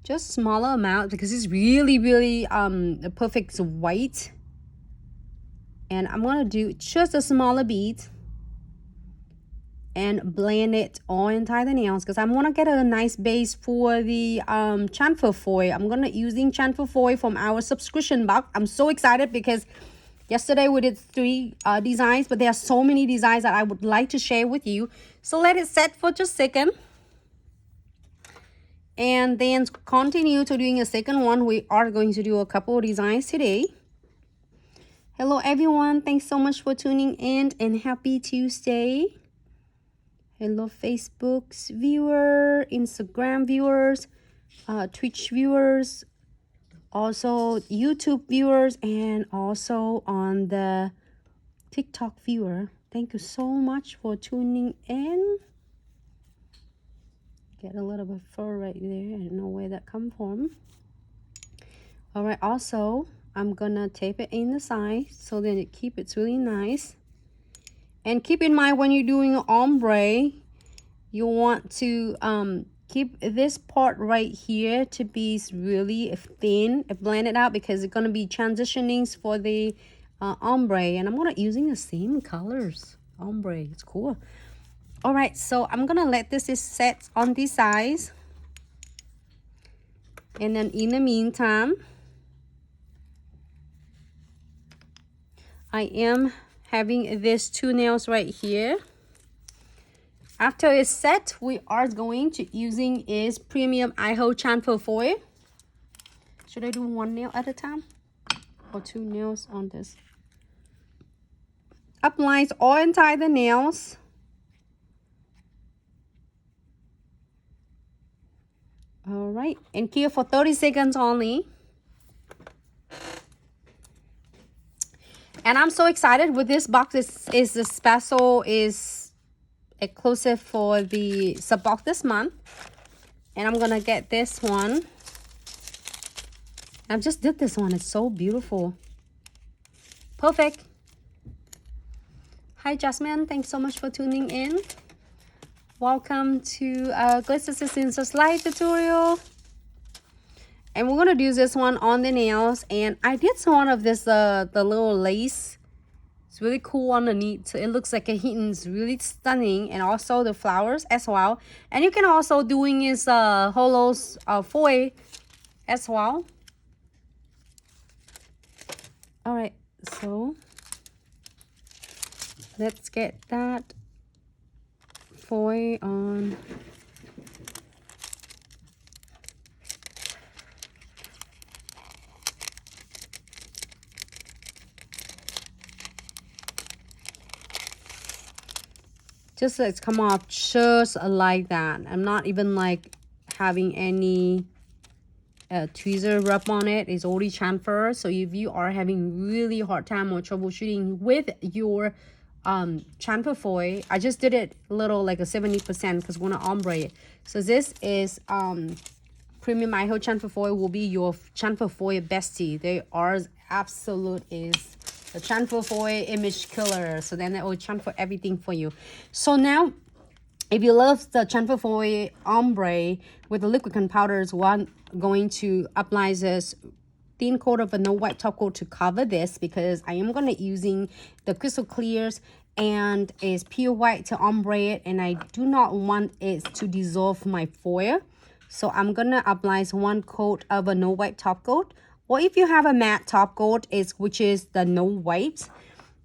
just smaller amount because it's really a perfect white. And I'm gonna do just a smaller bead and blend it all inside the nails because I'm gonna get a nice base for the chamfer foil. I'm gonna using chamfer foil from our subscription box. I'm so excited because yesterday we did 3 designs, but there are so many designs that I would like to share with you. So let it set for just a second. And then continue to doing a second one. We are going to do a couple of designs today. Hello everyone, thanks so much for tuning in and happy Tuesday. Hello Facebook's viewer, Instagram viewers, Twitch viewers, also YouTube viewers, and also on the TikTok viewer. Thank you so much for tuning in. Get a little bit of fur right there. I don't know where that come from. All right, also I'm gonna tape it in the side so that it keep it really nice. And keep in mind when you're doing ombre, you want to keep this part right here to be really thin, blend it out because it's gonna be transitionings for the ombre. And I'm gonna using the same colors. Ombre, it's cool. All right, so I'm gonna let this set on this size, and then in the meantime, I am having these 2 nails right here. After it's set, we are going to using is premium IHO chamfer foil. Should I do 1 nail at a time or 2 nails on this? Applies all inside the nails. All right, and keep for 30 seconds only. And I'm so excited with this box. Is the special is exclusive for the sub box this month. And I'm gonna get this one. I just did this one. It's so beautiful. Perfect. Hi Jasmine, thanks so much for tuning in. Welcome to Glitz Subscription slide tutorial. And we're gonna do this one on the nails. And I did one of this the little lace. It's really cool underneath. It looks like a hidden. It's really stunning. And also the flowers as well. And you can also doing is holos foil as well. All right, so let's get that foil on. Just let's come off just like that. I'm not even like having any tweezer rub on it. It's already chamfer. So if you are having really hard time or troubleshooting with your chamfer foil, I just did it a little like a 70% because we're gonna ombre it. So this is premium IHO chamfer foil will be your chamfer foil bestie. They are absolute is the chamfer foil image killer. So then it will chamfer everything for you. So now if you love the chamfer foil ombre with the liquid powders, one going to apply this thin coat of a no white top coat to cover this because I am gonna using the crystal clears and is pure white to ombre it, and I do not want it to dissolve my foil. So I'm gonna apply 1 coat of a no white top coat, or if you have a matte top coat which is the no white,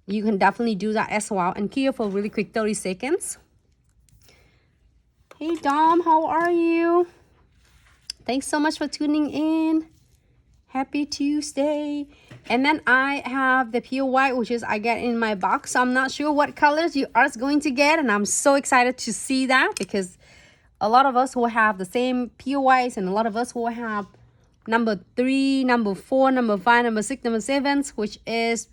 you can definitely do that as well. And keep for really quick 30 seconds. Hey Dom, how are you? Thanks so much for tuning in. Happy Tuesday. And then I have the pure white, which is I get in my box. So I'm not sure what colors you are going to get, and I'm so excited to see that because a lot of us will have the same pure whites, and a lot of us will have number 3, number 4, number 5, number 6, number 7, which is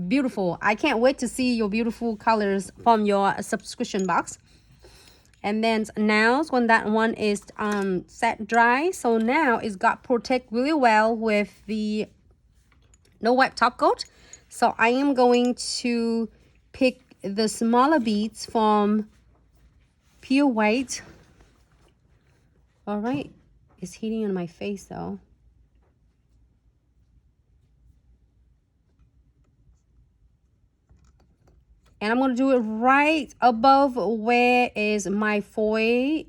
beautiful. I can't wait to see your beautiful colors from your subscription box. And then now when that one is set dry, so now it's got protect really well with the no white top coat. So I am going to pick the smaller beads from pure white. All right, It's hitting on my face though. And I'm gonna do it right above where is my foil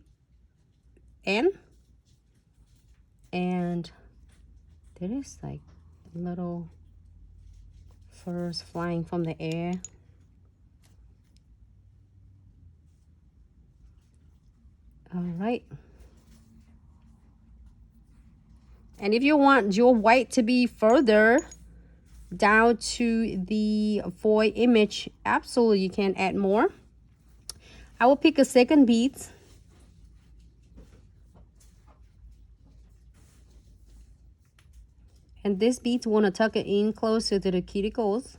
in. And there is like little furs flying from the air. All right. And if you want your white to be further down to the foil image, absolutely you can add more. I will pick a second bead. And this bead, want to tuck it in closer to the cuticles.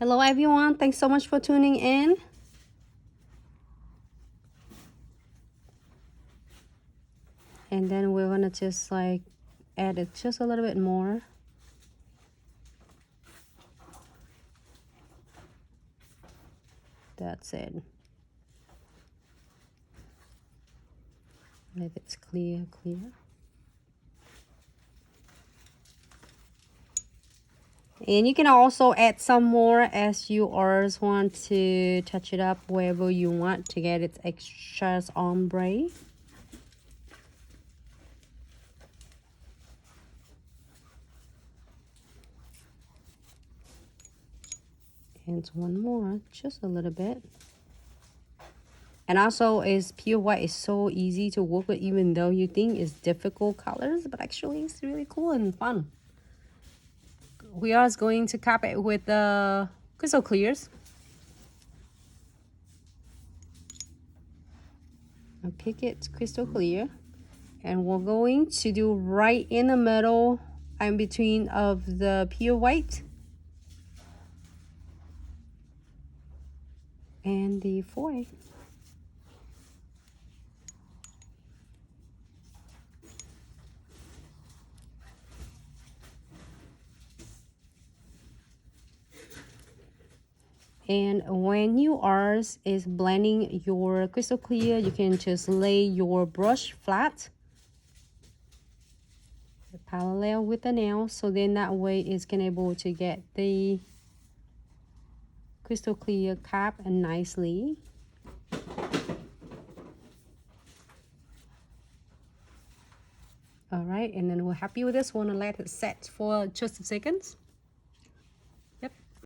Hello everyone, thanks so much for tuning in. And then we're gonna just like add it just a little bit more. That's it. Let it clear. And you can also add some more as you always want to touch it up wherever you want to get its extra ombre. And one more, just a little bit. And also is pure white is so easy to work with, even though you think it's difficult colors, but actually it's really cool and fun. We are going to cap it with the crystal clears. I'll pick it crystal clear. And we're going to do right in the middle and between of the pure white and the foil. And when you are is blending your crystal clear, you can just lay your brush flat parallel with the nail, so then that way it's can able to get the crystal clear cap and nicely. All right, and then we're happy with this one and let it set for just a second.